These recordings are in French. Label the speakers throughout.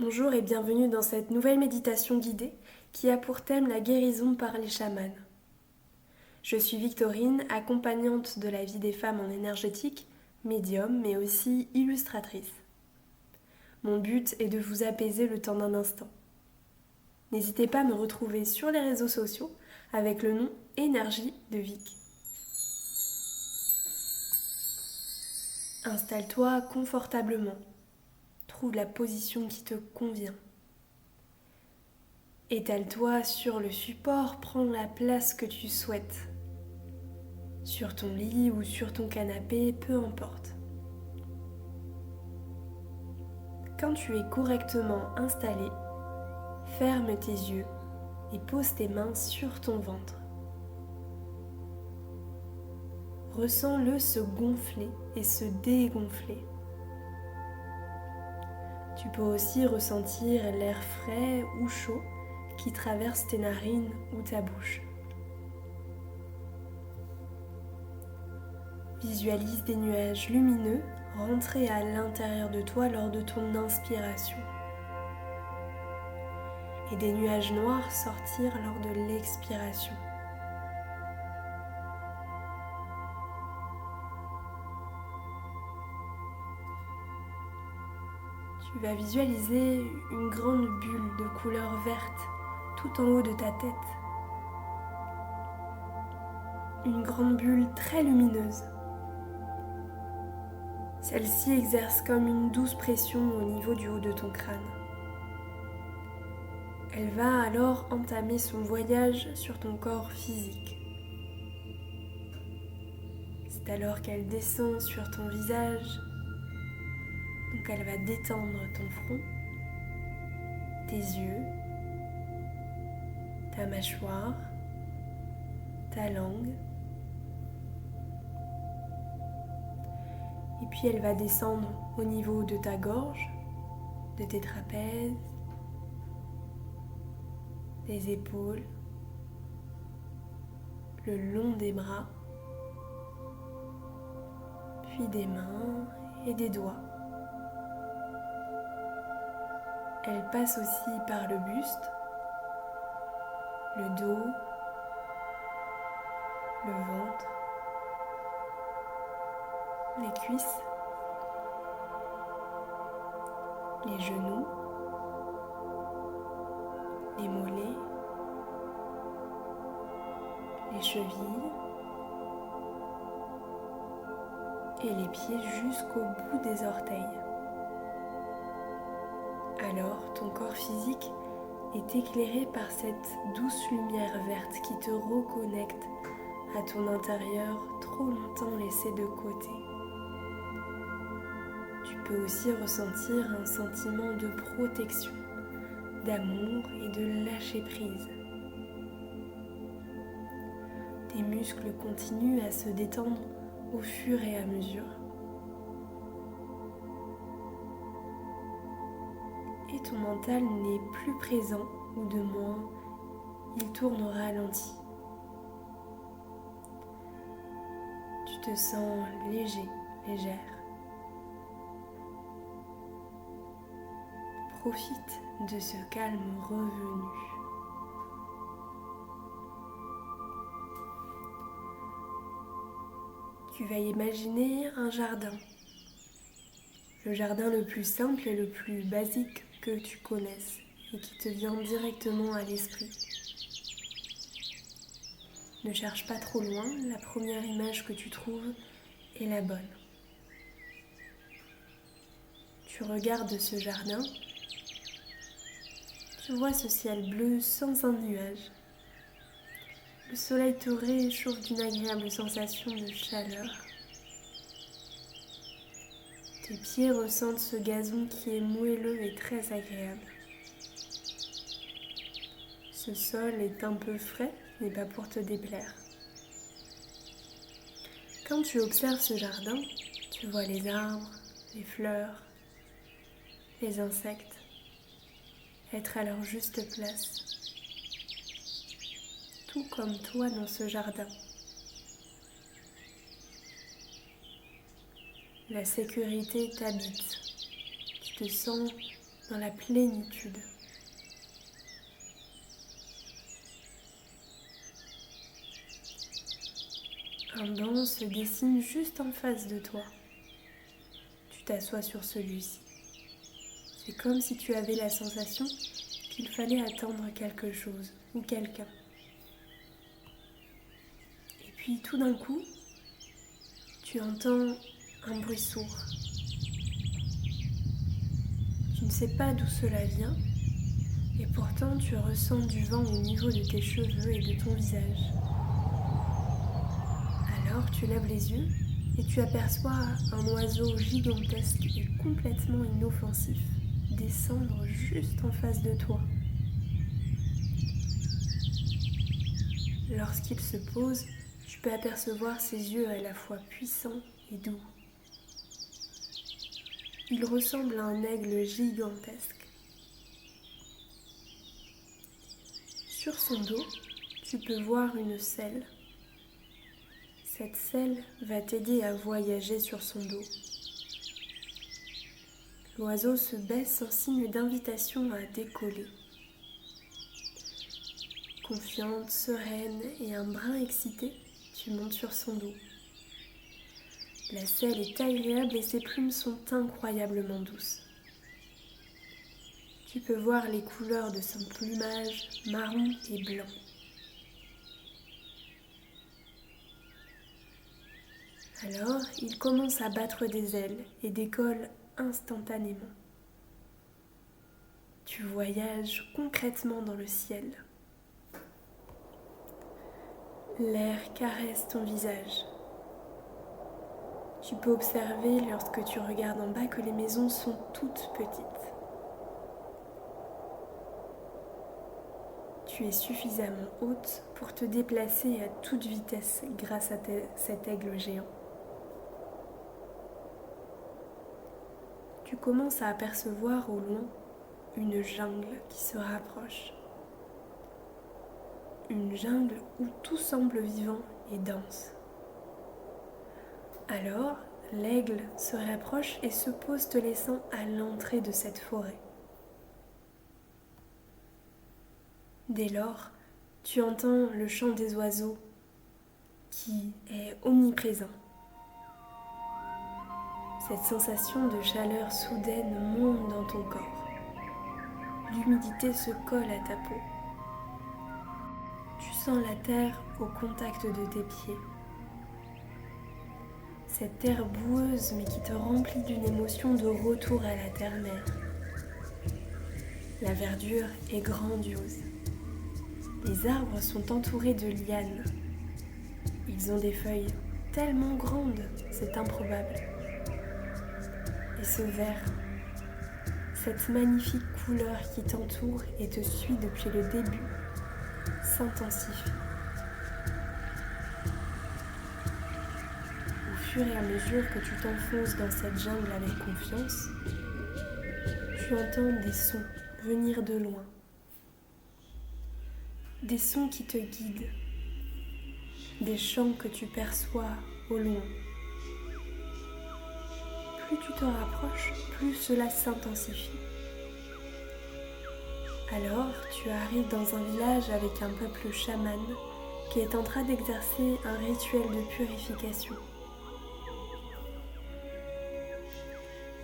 Speaker 1: Bonjour et bienvenue dans cette nouvelle méditation guidée qui a pour thème la guérison par les chamans. Je suis Victorine, accompagnante de la vie des femmes en énergétique, médium mais aussi illustratrice. Mon but est de vous apaiser le temps d'un instant. N'hésitez pas à me retrouver sur les réseaux sociaux avec le nom Énergie de Vic. Installe-toi confortablement. Trouve la position qui te convient. Étale-toi sur le support, prends la place que tu souhaites. Sur ton lit ou sur ton canapé, peu importe. Quand tu es correctement installé, ferme tes yeux et pose tes mains sur ton ventre. Ressens-le se gonfler et se dégonfler. Tu peux aussi ressentir l'air frais ou chaud qui traverse tes narines ou ta bouche. Visualise des nuages lumineux rentrer à l'intérieur de toi lors de ton inspiration et des nuages noirs sortir lors de l'expiration. Tu vas visualiser une grande bulle de couleur verte tout en haut de ta tête. Une grande bulle très lumineuse. Celle-ci exerce comme une douce pression au niveau du haut de ton crâne. Elle va alors entamer son voyage sur ton corps physique. C'est alors qu'elle descend sur ton visage. Donc elle va détendre ton front, tes yeux, ta mâchoire, ta langue. Et puis elle va descendre au niveau de ta gorge, de tes trapèzes, des épaules, le long des bras, puis des mains et des doigts. Elle passe aussi par le buste, le dos, le ventre, les cuisses, les genoux, les mollets, les chevilles et les pieds jusqu'au bout des orteils. Alors ton corps physique est éclairé par cette douce lumière verte qui te reconnecte à ton intérieur trop longtemps laissé de côté. Tu peux aussi ressentir un sentiment de protection, d'amour et de lâcher prise. Tes muscles continuent à se détendre au fur et à mesure. Et ton mental n'est plus présent, ou de moins, il tourne au ralenti. Tu te sens léger, légère. Profite de ce calme revenu. Tu vas imaginer un jardin. Le jardin le plus simple et le plus basique que tu connaisses et qui te vient directement à l'esprit. Ne cherche pas trop loin, la première image que tu trouves est la bonne. Tu regardes ce jardin, tu vois ce ciel bleu sans un nuage. Le soleil te réchauffe d'une agréable sensation de chaleur. Tes pieds ressentent ce gazon qui est moelleux et très agréable. Ce sol est un peu frais, mais pas pour te déplaire. Quand tu observes ce jardin, tu vois les arbres, les fleurs, les insectes être à leur juste place. Tout comme toi dans ce jardin. La sécurité t'habite. Tu te sens dans la plénitude. Un banc se dessine juste en face de toi. Tu t'assois sur celui-ci. C'est comme si tu avais la sensation qu'il fallait attendre quelque chose ou quelqu'un. Et puis tout d'un coup, tu entends un bruit sourd. Tu ne sais pas d'où cela vient, et pourtant tu ressens du vent au niveau de tes cheveux et de ton visage. Alors tu lèves les yeux et tu aperçois un oiseau gigantesque et complètement inoffensif descendre juste en face de toi. Lorsqu'il se pose, tu peux apercevoir ses yeux à la fois puissants et doux. Il ressemble à un aigle gigantesque. Sur son dos, tu peux voir une selle. Cette selle va t'aider à voyager sur son dos. L'oiseau se baisse en signe d'invitation à décoller. Confiante, sereine et un brin excitée, tu montes sur son dos. La selle est agréable et ses plumes sont incroyablement douces. Tu peux voir les couleurs de son plumage marron et blanc. Alors, il commence à battre des ailes et décolle instantanément. Tu voyages concrètement dans le ciel. L'air caresse ton visage. Tu peux observer lorsque tu regardes en bas que les maisons sont toutes petites. Tu es suffisamment haute pour te déplacer à toute vitesse grâce à cet aigle géant. Tu commences à apercevoir au loin une jungle qui se rapproche. Une jungle où tout semble vivant et dense. Alors, l'aigle se rapproche et se pose te laissant à l'entrée de cette forêt. Dès lors, tu entends le chant des oiseaux qui est omniprésent. Cette sensation de chaleur soudaine monte dans ton corps. L'humidité se colle à ta peau. Tu sens la terre au contact de tes pieds. Cette terre boueuse mais qui te remplit d'une émotion de retour à la terre-mère. La verdure est grandiose. Les arbres sont entourés de lianes. Ils ont des feuilles tellement grandes, c'est improbable. Et ce vert, cette magnifique couleur qui t'entoure et te suit depuis le début, s'intensifie. Au fur et à mesure que tu t'enfonces dans cette jungle avec confiance, tu entends des sons venir de loin. Des sons qui te guident, des chants que tu perçois au loin. Plus tu te rapproches, plus cela s'intensifie. Alors, tu arrives dans un village avec un peuple chaman qui est en train d'exercer un rituel de purification.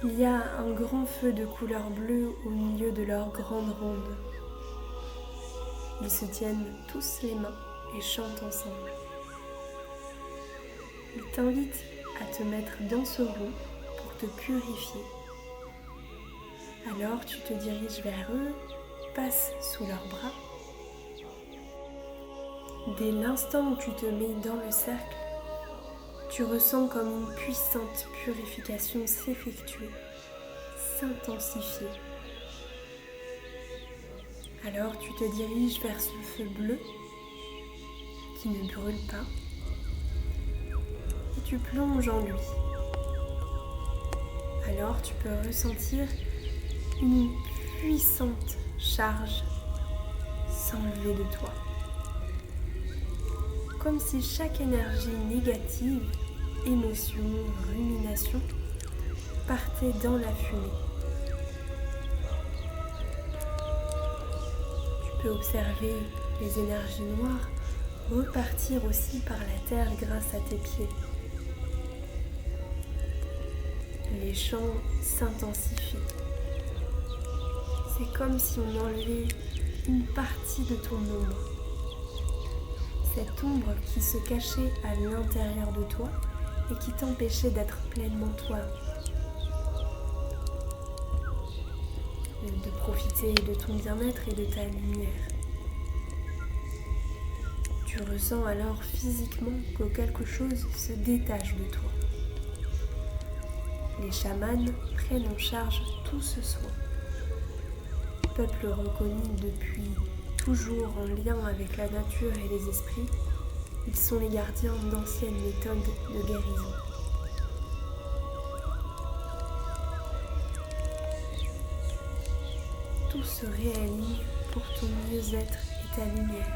Speaker 1: Il y a un grand feu de couleur bleue au milieu de leur grande ronde. Ils se tiennent tous les mains et chantent ensemble. Ils t'invitent à te mettre dans ce rond pour te purifier. Alors tu te diriges vers eux, passes sous leurs bras. Dès l'instant où tu te mets dans le cercle, tu ressens comme une puissante purification s'effectuer, s'intensifier. Alors tu te diriges vers ce feu bleu qui ne brûle pas et tu plonges en lui. Alors tu peux ressentir une puissante charge s'enlever de toi. Comme si chaque énergie négative, émotion, rumination, partait dans la fumée. peux observer les énergies noires repartir aussi par la terre grâce à tes pieds. Les chants s'intensifient. C'est comme si on enlevait une partie de ton ombre. Cette ombre qui se cachait à l'intérieur de toi et qui t'empêchait d'être pleinement toi. De profiter de ton bien-être et de ta lumière. Tu ressens alors physiquement que quelque chose se détache de toi. Les chamans prennent en charge tout ce soin. Peuple reconnu depuis toujours en lien avec la nature et les esprits, ils sont les gardiens d'anciennes méthodes de guérison. Tout se réaligne pour ton mieux-être et ta lumière.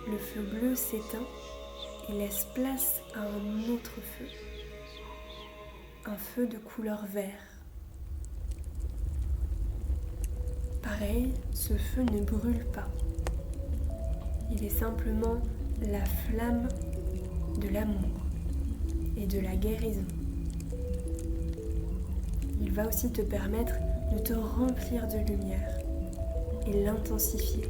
Speaker 1: Le feu bleu s'éteint et laisse place à un autre feu, un feu de couleur vert. Pareil, ce feu ne brûle pas. Il est simplement la flamme de l'amour et de la guérison. Il va aussi te permettre de te remplir de lumière et l'intensifier.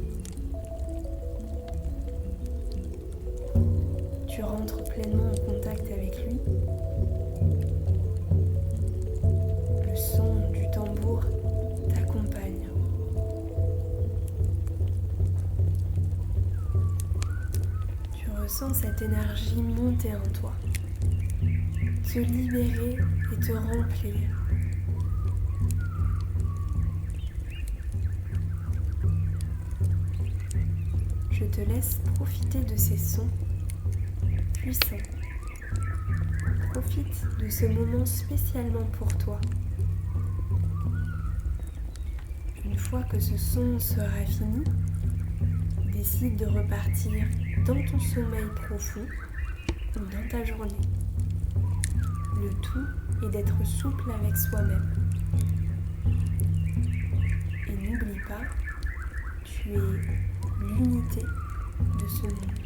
Speaker 1: Tu rentres pleinement en contact avec lui. Le son du tambour t'accompagne. Tu ressens cette énergie monter en toi, te libérer et te remplir. Je te laisse profiter de ces sons puissants. Profite de ce moment spécialement pour toi. Une fois que ce son sera fini, décide de repartir dans ton sommeil profond ou dans ta journée. Le tout est d'être souple avec soi-même. Et n'oublie pas, tu es l'unité de ce monde.